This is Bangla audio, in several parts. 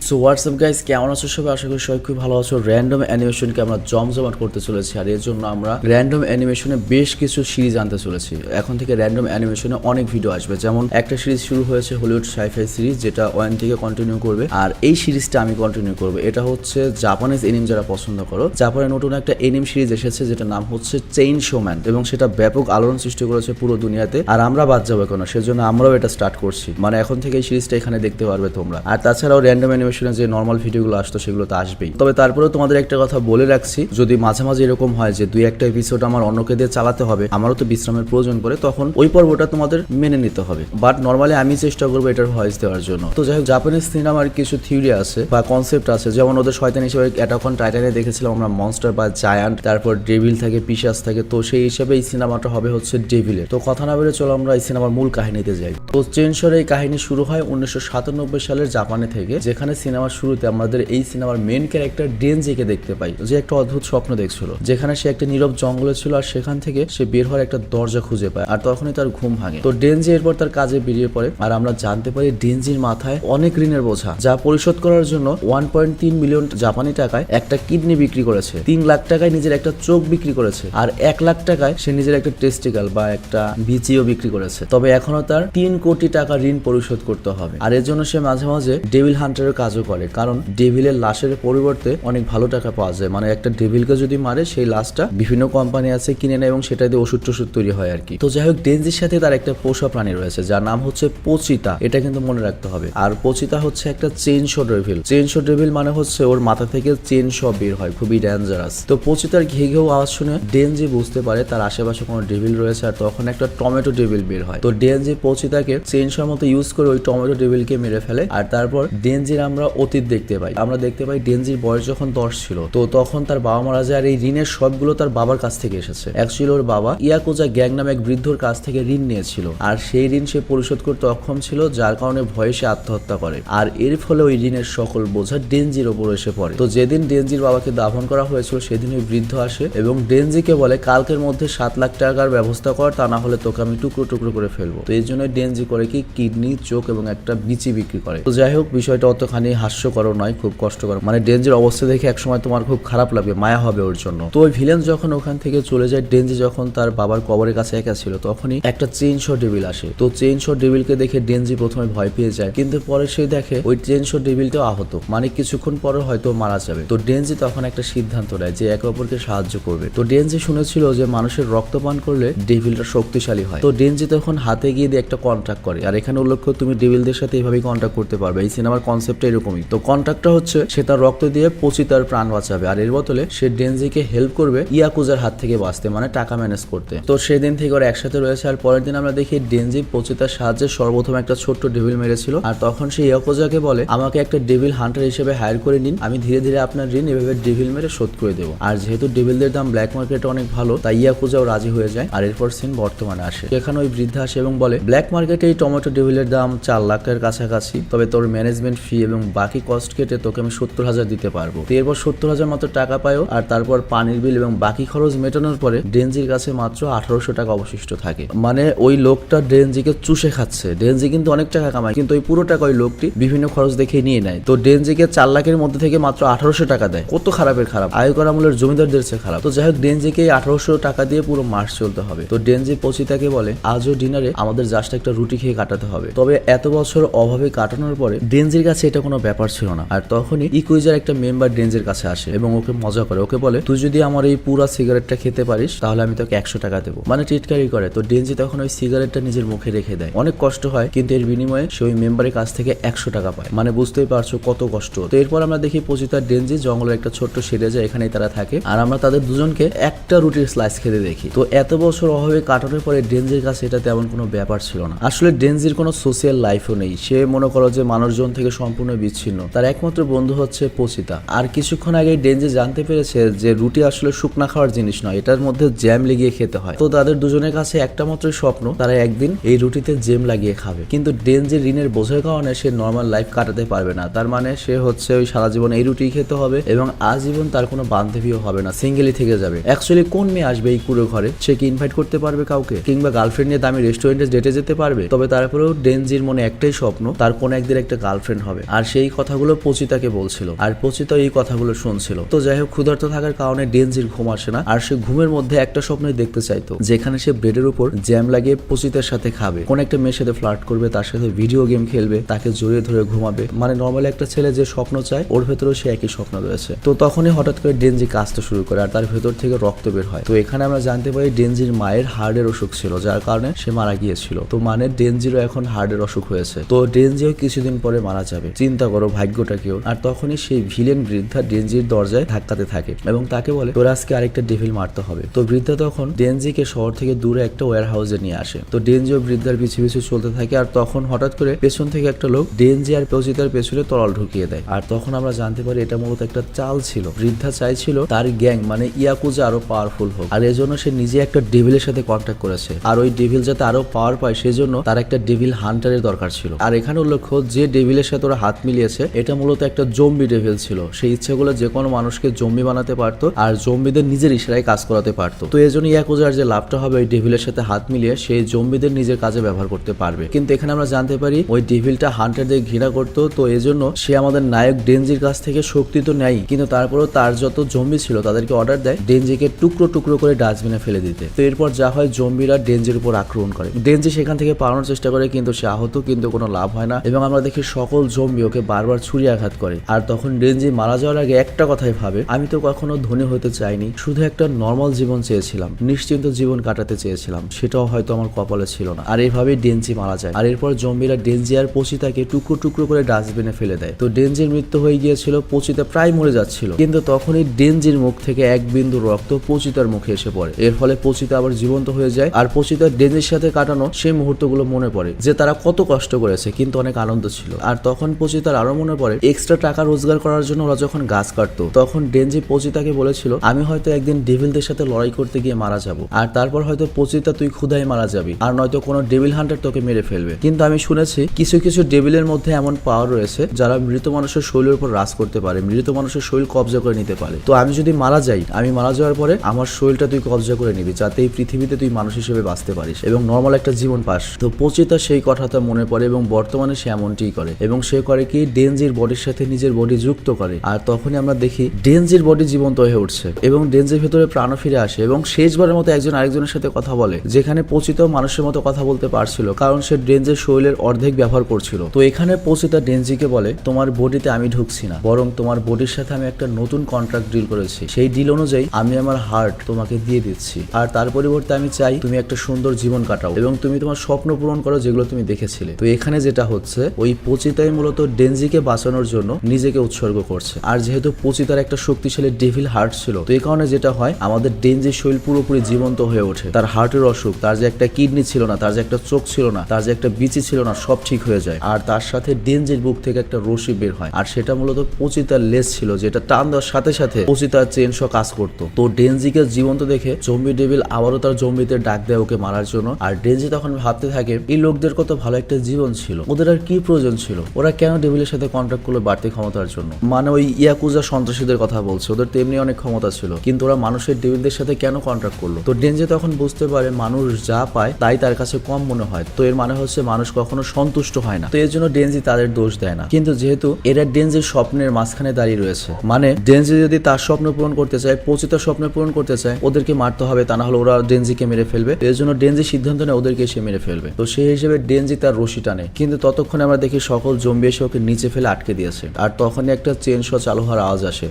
সো হোয়াটসঅ্যাপ গাইস, কেমন আছো সবাই? আশা করি সবাই খুব ভালো আছো। র্যান্ডম অ্যানিমেশনকে আমরা জমজমাট করতে চলেছি, আর এর জন্য আমরা র্যান্ডম অ্যানিমেশনে বেশ কিছু সিরিজ আনতে চলেছি। এখন থেকে র্যান্ডম অ্যানিমেশনে অনেক ভিডিও আসবে। যেমন একটা সিরিজ শুরু হয়েছে হলিউড সাইফাই সিরিজ, যেটা ওয়ান থেকে কন্টিনিউ করবে, আর এই সিরিজটা আমি কন্টিনিউ করবো। এটা হচ্ছে জাপানিজ এনিম যারা পছন্দ করো। জাপানে নতুন একটা এনিম সিরিজ এসেছে যেটা নাম হচ্ছে চেইনসো ম্যান, এবং সেটা ব্যাপক আলোড়ন সৃষ্টি করেছে পুরো দুনিয়াতে। আর আমরা বাদ যাবো কেন, সেজন্য আমরাও এটা স্টার্ট করছি। মানে এখন থেকে এই সিরিজটা এখানে দেখতে পারবে তোমরা। আর তাছাড়াও র্যান্ডম অ্যানিমেশনে যে নর্মাল ভিডিওগুলো আসতো সেগুলো তো আসবেই। তবে তারপরেও তোমাদের একটা কথা বলে রাখছি, যদি মাঝে মাঝে এরকম হয় যে দুই একটা এপিসোড আমার অন্যকে দিয়ে চালাতে হবে, আমারও তো বিশ্রামের প্রয়োজন পড়ে, তখন ওই পর্বটা তোমাদের মেনে নিতে হবে। বাট নর্মালি আমি চেষ্টা করবো এটার ভয়েস দেওয়ার জন্য। তো যাই হোক, জাপানিজ সিনেমার কিছু থিওরি আছে বা কনসেপ্ট আছে, যেমন ওদের শয়তান হিসেবে অ্যাটাক অন টাইটানে দেখেছিলাম আমরা মনস্টার বা জায়ান্ট, তারপর ডেভিল থাকে, পিশাচ থাকে। তো সেই হিসাবে এই সিনেমাটা হবে হচ্ছে ডেভিলের। তো কথা না বেড়ে চলো আমরা এই সিনেমার মূল কাহিনীতে যাই। তো চেনসোর এই কাহিনী শুরু হয় 1997 সালের জাপানে থেকে, যেখানে সিনেমার শুরুতে আমাদের এই সিনেমার মেন ক্যারেক্টার ডেনজিকে দেখতে পাই, যে একটা অদ্ভুত স্বপ্ন দেখছিল, যেখানে সে একটা নীরব জঙ্গলে ছিল, আর সেখান থেকে সে বের হওয়ার একটা দরজা খুঁজে পায়, আর তখনই তার ঘুম ভাঙে। তো ডেনজি এরপর তার কাজে বেরিয়ে পড়ে, আর আমরা জানতে পারি ডেনজির মাথায় অনেক ঋণের বোঝা, যা পরিশোধ করার জন্য 1.3 মিলিয়ন জাপানি টাকায় একটা কিডনি বিক্রি করেছে, 3 লাখ টাকায় নিজের একটা চোখ বিক্রি করেছে, আর 1 লাখ টাকায় সে নিজের একটা টেস্টিক্যাল বা একটা বিচিও বিক্রি করেছে। তবে এখনো তার 3 কোটি টাকা ঋণ পরিশোধ করতে হবে। আর এর জন্য সে মাঝে মাঝে ডেভিল হান্টারের কাজও করে, কারণ ডেভিলের লাশের পরিবর্তে অনেক ভালো টাকা পাওয়া যায়। মানে একটা ডেভিলকে যদি মারে, সেই লাশটা বিভিন্ন কোম্পানি আছে কিনে নেয় এবং সেটা দিয়ে ওষুধ টষুধ তৈরি হয় আর কি। তো যাই হোক, ডেনজির সাথে তার একটা পোষা প্রাণী রয়েছে যার নাম হচ্ছে পোচিতা। এটা কিন্তু মনে রাখতে হবে। আর পোচিতা হচ্ছে একটা চেইনসো ডেভিল। চেইনসো ডেভিল মানে হচ্ছে ওর মাথা থেকে চেইনসো বের হয়, খুবই ডেঞ্জারাস। তো পোচিতার ঘে ঘেউ আওয়াজ শুনে ডেনজি বুঝতে পারে তার আশেপাশে কোনো ডেভিল রয়েছে, আর তখন একটা টমেটো ডেভিল বের হয়। তো ডেনজি পোচিতাকে চেইনসোর মতো ইউজ করে ওই টমেটো ডেভিলকে মেরে ফেলে। আর তারপর ডেনজির আমরা অতীত দেখতে পাই। আমরা দেখতে পাই ডেনজির বয়স যখন 10 ছিল, তো তখন তার বাবা মারা যায়, আর এই ঋণের সবগুলো তার বাবার কাছ থেকে এসেছে। অ্যাকচুয়ালি ওর বাবা ইয়াকুজা গ্যাং নামে এক বৃদ্ধর কাছ থেকে ঋণ নিয়েছিল, আর সেই ঋণ সে পরিশোধ করতে অক্ষম ছিল, যার কারণে ভয়ে সে আত্মহত্যা করে। আর এর ফলে ওই ঋণের সকল বোঝা ডেনজির ওপর এসে পড়ে। তো যেদিন ডেনজির বাবাকে দাফন করা হয়েছিল, সেদিন ওই বৃদ্ধ আসে এবং ডেনজিকে বলে কালকের মধ্যে 7 লাখ টাকার ব্যবস্থা কর, তা না হলে তোকে আমি টুকরো টুকরো করে ফেলবো। তো এই জন্য ডেনজি করে কি কিডনি, চোখ এবং একটা বিচি বিক্রি করে। তো যাই হোক, বিষয়টা অতখানি হাস্যকর নয়, খুব কষ্টকর। মানে ডেনজির অবস্থা দেখে একসময় তোমার খুব খারাপ লাগবে, মায়া হবে ওর জন্য। তো ওই ভিলেন যখন ওখান থেকে চলে যায়, ডেনজি যখন তার বাবার কবরের কাছে একা ছিল, তখনই একটা চেইনসো ডেভিল আসে। তো চেইনসো ডেভিলকে দেখে ডেনজি প্রথমে ভয় পেয়ে যায়, কিন্তু পরে সে দেখে ওই চেইনসো ডেভিলটাও আহত, মানে কিছুক্ষণ পরে হয়তো মারা যাবে। তো ডেনজি তখন একটা সিদ্ধান্ত নেয় যে একে অপরকে সাহায্য করবে। তো ডেনজি শুনেছিল যে মানুষের রক্ত পান করলে ডেভিলটা শক্তিশালী হয়। তো ডেনজি তখন হাতে গিয়ে দিয়ে একটা কন্ট্রাক্ট করে, আর এখানে উল্লেখ্য তুমি ডেভিলদের সাথে এইভাবেই কন্ট্রাক্ট করতে পারবে। এই সিনেমার কনসেপ্টটা এরকমই। তো কন্ট্রাক্টটা হচ্ছে সে তার রক্ত দিয়ে পোচিতার প্রাণ বাঁচাবে, আর এর বদলে সে ডেনজিকে হেল্প করবে ইয়াকুজার হাত থেকে বাঁচতে, মানে টাকা ম্যানেজ করতে। তো সেদিন থেকে ওরা একসাথে রয়েছে। আর পরের দিন আমরা দেখি ডেনজি পোচিতার সাহায্যে সর্বপ্রথম একটা ছোট্ট ডেভিল মেরেছিল, আর তখন সে ইয়াকুজাকে বলে আমাকে একটা ডেভিল হান্টার হিসেবে হায়ার করে নিন, আমি ধীরে ধীরে আপনার ঋণ এভাবে ডেভিল মেরে শোধ করে দেবো। আর যেহেতু ডেভিলদের দাম ব্ল্যাক মার্কেটে অনেক ভালো, তাই ইয়াকুজাও রাজি হয়ে যায়। আর এরপর সিন বর্তমানে আসে, সেখানে ওই বৃদ্ধা আসে এবং বলে ব্ল্যাক মার্কেটে এই টমেটো ডেভিলের দাম 4 লাখের কাছাকাছি, তবে তোর ম্যানেজমেন্ট ফি এবং বাকি কস্ট কেটে তোকে আমি 70,000 দিতে পারবো। তো এরপর 70,000 মতো টাকা পায়ও, আর তারপর পানির বিল এবং বাকি খরচ মেটানোর পরে ডেনজির কাছে মাত্র 1800 টাকা অবশিষ্ট থাকে। মানে ওই লোকটা ডেনজিকে চুষে খাচ্ছে। ডেনজি কিন্তু অনেক টাকা কামায়, কিন্তু ওই পুরো টাকা ওই লোকটি বিভিন্ন খরচ দেখে নিয়ে নেয়। তো ডেনজিকে 4 লাখের মধ্যে থেকে মাত্র 1800 টাকা দেয়। কত খারাপের খারাপ, আয়কর আমলের জমিদারদের চেয়ে খারাপ। তো যাই হোক, ডেনজিকে 1800 টাকা দিয়ে পুরো মাস চলতে হবে। তো ডেনজি পোচিতাকে বলে আজও ডিনারে আমাদের জাস্ট একটা রুটি খেয়ে কাটাতে হবে। তবে এত বছর অভাবে কাটানোর পরে ডেনজির কাছে এটা কোনো ব্যাপার ছিল না। আর তখনই ইকুইজার একটা মেম্বার ডেনজির কাছে আসে এবং ওকে মজা করে, ওকে বলে তুই যদি আমার এই পুরা সিগারেটটা খেতে পারিস তাহলে আমি তোকে 100 টাকা দেবো, মানে টিটকারি করে। তো ডেনজি তখন ওই সিগারেটটা নিজের মুখে রেখে দেয়। অনেক কষ্ট হয়, কিন্তু এর বিনিময়ে সে ওই মেম্বারের কাছ থেকে 100 টাকা পায়। মানে বুঝতেই পারছো কত কষ্ট। তো এরপর আমরা দেখি পোচিতা ডেনজি জঙ্গলের একটা ছোট্ট শেডে যায়, এখানেই তারা থাকে। আর আমরা তাদের দুজনকে একটা রুটির স্লাইস খেতে দেখি। তো এত বছর অভাবে কাটানোর পরে ডেনজির কাছে এটা তেমন কোনো ব্যাপার ছিল না। আসলে ডেনজির কোনো সোশিয়াল লাইফও নেই। সে মনে করো যে মানুষজন থেকে সম্পূর্ণ বিচ্ছিন্ন। তার একমাত্র বন্ধু হচ্ছে পোচিতা। আর কিছুক্ষণ আগে ডেনজি জানতে পেরেছে যে রুটি আসলে শুকনা খাওয়ার জিনিস নয়, এটার মধ্যে জ্যাম লাগিয়ে খেতে হয়। তো তাদের দুজনের কাছে একটা মাত্র স্বপ্ন, তারা একদিন এই রুটিতে জ্যাম লাগিয়ে খাবে। কিন্তু ডেনজির ঋণের বোঝার কারণে সে নর্মাল লাইফ কাটাতে পারবে না। তার মানে সে হচ্ছে ওই সারা জীবন এই রুটি খেতে হবে এবং আজীবন তার কোনো বান্ধবীও হবে না, সিঙ্গেলই থেকে যাবে। অ্যাকচুয়ালি কোন মেয়ে আসবে এই পুরো ঘরে? সে কি ইনভাইট করতে পারবে কাউকে, কিংবা গার্লফ্রেন্ড নিয়ে দামি রেস্টুরেন্টে ডেটে যেতে পারবে? তবে তারপরেও ডেনজির মনে একটাই স্বপ্ন, তার কোনো একদিন একটা গার্লফ্রেন্ড হবে। আর সেই কথাগুলো পচিতাকে বলছিল আর পচিতা এই কথাগুলো শুনছিল। তো যাই হোক, ক্ষুধার্ত থাকার কারণে ডেনজির ঘুম আসে না, আর সে ঘুমের মধ্যে একটা স্বপ্নই দেখতে চাইতো, যেখানে সে ব্রেডের উপর জ্যাম লাগিয়ে পচিতার সাথে খাবে, কোন একটা মেয়ের সাথে ফ্লার্ট করবে, তার সাথে ভিডিও গেম খেলবে, তাকে জড়িয়ে ধরে ঘুমাবে। মানে নর্মালি একটা ছেলে যে স্বপ্ন চায় ওর ভেতরেও সে একই স্বপ্ন রয়েছে। তো তখনই হঠাৎ করে ডেনজি কাজটা শুরু করে আর তার ভেতর থেকে রক্ত বের হয়। তো এখানে আমরা জানতে পারি ডেনজির মায়ের হার্টের অসুখ ছিল, যার কারণে সে মারা গিয়েছিল। তো মানে ডেনজিরও এখন হার্টের অসুখ হয়েছে। তো ডেনজিও কিছুদিন পরে মারা যাবে। চিন্তা করো ভাগ্যটা কেউ। আর তখনই সেই ভিলেন বৃদ্ধা ডেনজির দরজায় ধাক্কাতে থাকে এবং তাকে বলে তোর আজকে আরেকটা ডেভিল মারতে হবে। তো বৃদ্ধা তখন ডেনজিকে শহর থেকে দূরে একটা ওয়্যার হাউসে নিয়ে আসে। তো ডেনজিও বৃদ্ধার পিছু পিছু চলতে থাকে আর তখন হঠাৎ করে পেছন থেকে একটা লোক ডেনজি আর পচিতার পেছনে তরল ঢুকিয়ে দেয়। আর তখন আমরা জানতে পারি এটা মূলত একটা চাল ছিল। বৃদ্ধা চাইছিল তার গ্যাং মানে ইয়াকুজা আরো পাওয়ারফুল হোক, আর এজন্য সে নিজে একটা ডেভিলের সাথে কন্ট্যাক্ট করেছে। আর ওই ডেভিল যাতে আরো পাওয়ার পায় সেজন্য তার একটা ডেভিল হান্টারের দরকার ছিল। আর এখানে উল্লেখ্য যে ডেভিলের সাথে ওরা হাত মিলিয়েছে এটা মূলত একটা জম্বি ডেভিল ছিল। সেই ইচ্ছাগুলো যে কোনো মানুষকে জম্বি বানাতে পারতো আর জম্বিদের নিজের ইশারায় কাজ করাতে পারতো। তো এজন্য ইয়াকুজার যে লাভটা হবে ওই ডেভিলের সাথে হাত মিলিয়ে সেই জম্বিদের নিজের কাজে ব্যবহার করতে পারবে। কিন্তু এখানে আমরা জানতে পারি ওই ডেভিলটা হান্টারদের ঘৃণা করতো। তো এজন্য সে আমাদের নায়ক ডেনজির কাছ থেকে শক্তি তো নেয়, কিন্তু তারপরেও তার যত জম্বি ছিল তাদেরকে অর্ডার দেয় ডেনজিকে টুকরো টুকরো করে ডাস্টবিনে ফেলে দিতে। তো এরপর যা হয় জম্বিরা ডেনজির উপর আক্রমণ করে। ডেনজি সেখান থেকে পালানোর চেষ্টা করে কিন্তু সে আহত, কিন্তু কোনো লাভ হয় না এবং আমরা দেখি সকল জম্বি ওকে বারবার ছুরি আঘাত করে। আর তখন ডেনজি মারা যাওয়ার আগে একটা কথাই ভাবে, আমি তো কখনো ধনী হতে চাইনি, শুধু একটা নর্মাল জীবন চেয়েছিলাম, নিশ্চিন্ত জীবন কাটাতে চেয়েছিলাম, সেটাও হয়তো আমার কপালে ছিল না। আর এইভাবেই ডেনজি মারা যায়। আর এরপর জম্বিরা ডেনজি আর পচিতাকে টুকরো টুকরো করে ডাস্টবিনে ফেলে দেয়। তো ডেনজির মৃত্যু হয়ে গিয়েছিল, পচিতা প্রায় মরে যাচ্ছিল, কিন্তু তখনই ডেনজির মুখ থেকে এক বিন্দু রক্ত পচিতার মুখে এসে পড়ে। এর ফলে পচিতা আবার জীবন্ত হয়ে যায় আর পচিতা ডেনজির সাথে কাটানো সেই মুহূর্তগুলো মনে পড়ে যে তারা কত কষ্ট করেছে কিন্তু অনেক আনন্দ ছিল। আর তখন পচিতার আরো মনে পড়ে এক্সট্রা টাকা রোজগার করার জন্য ওরা যখন গাছ কাটতো তখন ডেনজি পচিতাকে বলেছিল আমি হয়তো একদিন ডেভিলদের সাথে লড়াই করতে গিয়ে মারা যাব, আর তারপর হয়তো পচিতা তুই ক্ষুধায় মারা যাবি, আর নয়তো কোনো ডেভিল হান্টার তোকে মেরে ফেলবে। কিন্তু আমি শুনেছি কিছু কিছু ডেভিলের মধ্যে এমন পাওয়ার রয়েছে যারা মৃত মানুষের শরীরের উপর রাজ করতে পারে, মৃত মানুষের শরীর কবজা করে নিতে পারে। তো আমি যদি মারা যাই, আমি মারা যাওয়ার পরে আমার শরীরটা তুই কবজা করে নিবি, যাতে এই পৃথিবীতে তুই মানুষ হিসেবে বাঁচতে পারিস এবং নর্মাল একটা জীবন পাস। তো পচিতা সেই কথাটা মনে পড়ে এবং বর্তমানে সে এমনটিই করে এবং সে করে কি ডেনজির বডির সাথে নিজের বডি যুক্ত করে। আর তখনই আমরা দেখি ডেনজির বডি জীবন্ত হয়ে উঠছে এবং ডেনজির ভেতরে প্রাণও ফিরে আসে এবং শেষবারের মতো একজন আরেকজনের সাথে কথা বলে, যেখানে পচিতাও মানুষের মতো কথা বলতে পারছিল কারণ সে ডেনজির শরীরের অর্ধেক ব্যবহার করছিল। তো এখানে পচিতা ডেনজিকে বলে তোমার বডিতে আমি ঢুকছি না, বরং তোমার বডির সাথে আমি একটা নতুন কন্ট্রাক্ট ডিল করেছি, সেই ডিল অনুযায়ী আমি আমার হার্ট তোমাকে দিয়ে দিচ্ছি, আর তার পরিবর্তে আমি চাই তুমি একটা সুন্দর জীবন কাটাও এবং তুমি তোমার স্বপ্ন পূরণ করো যেগুলো তুমি দেখেছিলে। তো এখানে যেটা হচ্ছে ওই পচিতাই মূলত ডেনজিকে বাঁচানোর জন্য নিজেকে উৎসর্গ করছে। আর যেহেতু পচিতার একটা শক্তিশালী ডেভিল হার্ট ছিল, তো এই কারণে যেটা হয় আমাদের ডেনজির শরীর পুরোপুরি জীবন্ত হয়ে ওঠে। তার হার্টের অসুখ, তার যে একটা কিডনি ছিল না, তার যে একটা চোখ ছিল না, তার যে একটা বিচি ছিল না, সব ঠিক হয়ে যায়। আর তার সাথে ডেনজির বুক থেকে একটা রশি বের হয়, আর সেটা মূলত পচিতার লেজ ছিল, যেটা টান দেওয়ার সাথে সাথে পচিতার চেনশ কাজ করতো। তো ডেনজিকে জীবন্ত দেখে জম্বি ডেভিল আবারও তার জম্বিতে ডাক দেয় ওকে মারার জন্য। আর ডেনজি তখন ভাবতে থাকে এই লোকদের কত ভালো একটা জীবন ছিল, ওদের আর কি প্রয়োজন ছিল, ওরা কেন ডেভিলের সাথে কন্ট্যাক্ট করলো বাড়তি ক্ষমতার জন্য। মানে ওই ইয়াকুজা সন্ত্রাসীদের কথা বলছে, ওদের তেমনি অনেক ক্ষমতা ছিল, কিন্তু ওরা মানুষের ডেভিলদের সাথে কেন কন্ট্যাক্ট করলো। তো ডেনজি তখন বুঝতে পারে মানুষ যা পায় তাই তার কাছে কম মনে হয়, তো এর মানে হচ্ছে মানুষ কখনো সন্তুষ্ট হয় না। তো এর জন্য ডেনজি তাদের দোষ দেয় না, কিন্তু যেহেতু এরা ডেনজির স্বপ্নের মাঝখানে দাঁড়িয়ে রয়েছে, মানে ডেনজি যদি তার স্বপ্ন পূরণ করতে চায়, পচিতার স্বপ্ন পূরণ করতে চায়, ওদেরকে মারতে হবে, তা না হলে ওরা ডেনজিকে মেরে ফেলবে। এর জন্য ডেনজি সিদ্ধান্ত নেয় ওদেরকে সে মেরে ফেলবে। তো সেই হিসেবে ডেনজি তার রশি টানে, কিন্তু ততক্ষণে আমরা দেখি সকল জম্বি এসে ওকে নিচে ফেলে আটকে দিয়েছে। আর তখনই একটা চেন শ চালু হওয়ার আওয়াজ আসে।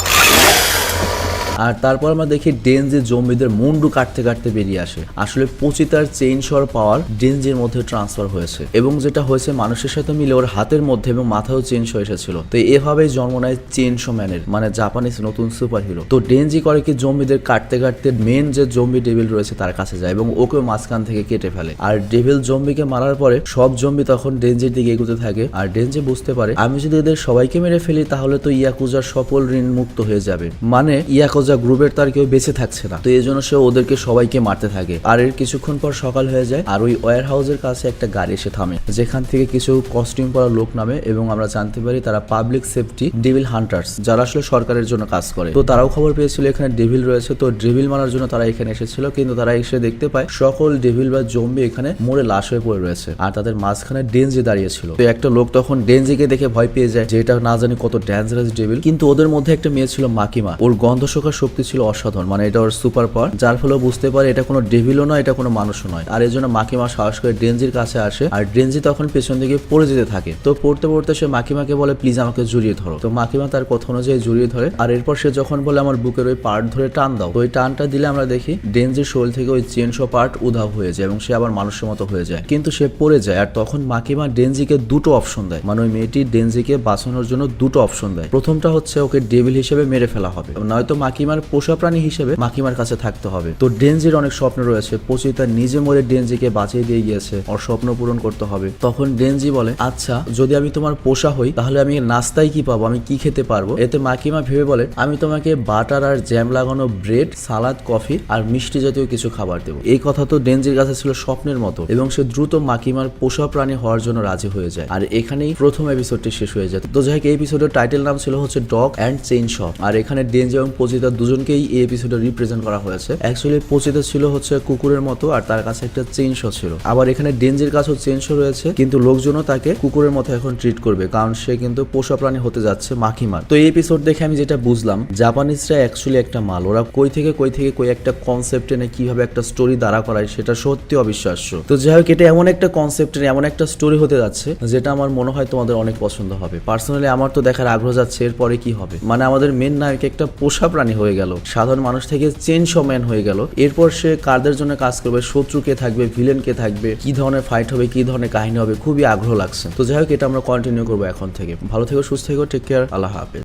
আর তারপর আমরা দেখি ডেনজি জম্বিদের মুন্ডু কাটতে কাটতে বেরিয়ে আসে। আসলে পচিতার চেইন শর পাওয়ার ডেনজির মধ্যে ট্রান্সফার হয়েছে এবং যেটা হয়েছে মানুষের সাথে মিলে ওর হাতের মধ্যে এবং মাথাও চেঞ্জ হয়ে এসেছিল। তো এভাবেই জন্ম নেয় চেইনশো ম্যানের, মানে জাপানিজ নতুন সুপার হিরো। তো ডেনজি করে কি জম্বিদের কাটতে কাটতে মেন যে জম্বি ডেভিল রয়েছে তার কাছে যায় এবং ওকে মাঝখান থেকে কেটে ফেলে। আর ডেভিল জম্বিকে মারার পরে সব জম্বি তখন ডেনজির দিকে এগোতে থাকে। আর ডেনজি বুঝতে পারে আমি যদি এদের সবাইকে মেরে ফেলি তাহলে তো ইয়াকুজার সকল ঋণ মুক্ত হয়ে যাবে, মানে ইয়াকুজা খোঁজা গ্রুপের তার কেউ বেঁচে থাকছে না, তো এই জন্য সে ওদেরকে সবাইকে মারতে থাকে। আর এর কিছুক্ষণ পর সকাল হয়ে যায় আর ওই ওয়্যার হাউসের কাছে একটা গাড়ি এসে থামে, যেখান থেকে কিছু কস্টিউম পরা লোক নামে এবং আমরা জানতে পারি তারা পাবলিক সেফটি ডেভিল হান্টার্স, যারা আসলে সরকারের জন্য কাজ করে। তো তারাও খবর পেয়েছিল এখানে ডেভিল রয়েছে, তো ডেভিল মারার জন্য তারা এখানে এসেছিল, কিন্তু তারা এসে দেখতে পায় সকল ডেভিল বা জম্বি এখানে মরে লাশ হয়ে পড়ে রয়েছে আর তাদের মাঝখানে ডেনজি দাঁড়িয়েছিল। তো একটা লোক তখন ডেনজিকে দেখে ভয় পেয়ে যায় যে এটা না জানি কত ডেঞ্জারাস ডেভিল। কিন্তু ওদের মধ্যে একটা মেয়ে ছিল মাকিমা, ওর গন্ধ শোকার শক্তি ছিল অসাধারণ, মানে এটা ওর সুপার পাওয়ার, যার ফলে বুঝতে পারে এটা কোনো ডেভিলও নয়, এটা কোনো মানুষও নয়। আর এই জন্য মাকিমা সাহস করে ডেনজির কাছে আসে আর ডেনজি তখন পেছন দিকে পড়ে যেতে থাকে। তো পড়তে পড়তে সে মাকিমাকে বলে প্লিজ আমাকে জড়িয়ে ধরো। তো মাকিমা তার কথা অনুযায়ী জড়িয়ে ধরে আর এরপর সে যখন বলে আমার বুকের ওই পার্ট ধরে টান দাও, তো ওই টানটা দিলে আমরা দেখি ডেনজির শরীর থেকে ওই চেনশো পার্ট উধাও হয়ে যায় এবং সে আবার মানুষের মতো হয়ে যায়, কিন্তু সে পড়ে যায়। আর তখন মাকিমা ডেনজিকে দুটো অপশন দেয়, মানে ওই মেয়েটি ডেনজিকে বাঁচানোর জন্য দুটো অপশন দেয়। প্রথমটা হচ্ছে ওকে ডেভিল হিসেবে মেরে ফেলা হবে, নয়তো মাকিমার পোষা প্রাণী হিসেবে মাকিমার কাছে থাকতে হবে। তো ডেনজির অনেক স্বপ্ন রয়েছে, পচি তার নিজে মরে ডেনজিকে বাঁচিয়ে দিয়ে গিয়েছে, ওর স্বপ্ন পূরণ করতে হবে। তখন ডেনজি বলে আচ্ছা যদি আমি তোমার পোষা হই তাহলে আমি নাস্তায় কি পাবো, আমি কি খেতে পারবো? এতে মাকিমা ভেবে বলে আমি তোমাকে বাটার আর জ্যাম লাগানো ব্রেড, সালাদ, কফি আর মিষ্টি জাতীয় কিছু খাবার দেবো। এই কথা তো ডেনজির কাছে ছিল স্বপ্নের মতো এবং সে দ্রুত মাকিমার পোষা প্রাণী হওয়ার জন্য রাজি হয়ে যায়। আর এখানেই প্রথম এপিসোডটি শেষ হয়ে যায়। তো যাই হোক এই এপিসোডের টাইটেল নাম ছিল হচ্ছে ডগ অ্যান্ড চেইন শ। আর এখানে ডেনজি এবং পচিতা দুজনকেই এই এপিসোডে রিপ্রেজেন্ট করা হয়েছে। অ্যাকচুয়ালি পচিতা ছিল হচ্ছে কুকুরের মতো আর তার কাছে একটা চেইন শ ছিল, আবার এখানে ডেনজির কাছেও চেইন শ রয়েছে, কিন্তু লোকজনও তাকে কুকুরের মতো এখন ট্রিট করবে কারণ সে কিন্তু পোষা প্রাণী হতে যাচ্ছে মাকিমার। তো এই এপিসোড দেখে আমি যেটা বুঝলাম জাপানিজরা অ্যাকচুয়ালি একটা মাল, ওরা কই থেকে কই একটা কনসেপ্ট এনে কিভাবে একটা স্টোরি দাঁড়া করায় সেটা সত্যি অবিশ্বাস্য। তো যাই হোক এটা এমন একটা কনসেপ্ট এমন একটা স্টোরি হতে যাচ্ছে যেটা আমার মনে হয় তোমাদের অনেক পছন্দ হবে। পার্সোনালি আমার তো দেখার আগ্রহ যাচ্ছে এরপরে কি হবে, মানে আমাদের মেন নায়ক একটা পোষা প্রাণী হয়ে গেল, সাধারণ মানুষ থেকে চেইনশ ম্যান হয়ে গেল। এরপর সে কারদের জন্য কাজ করবে, শত্রু কে থাকবে, ভিলেন কে থাকবে, কি ধরনের ফাইট হবে, কি ধরনের কাহিনী হবে, খুবই আগ্রহ লাগছে। তো যাই হোক এটা আমরা কন্টিনিউ করবো এখন থেকে। ভালো থেকো, সুস্থ থেকো, টেক কেয়ার, আল্লাহ হাফেজ।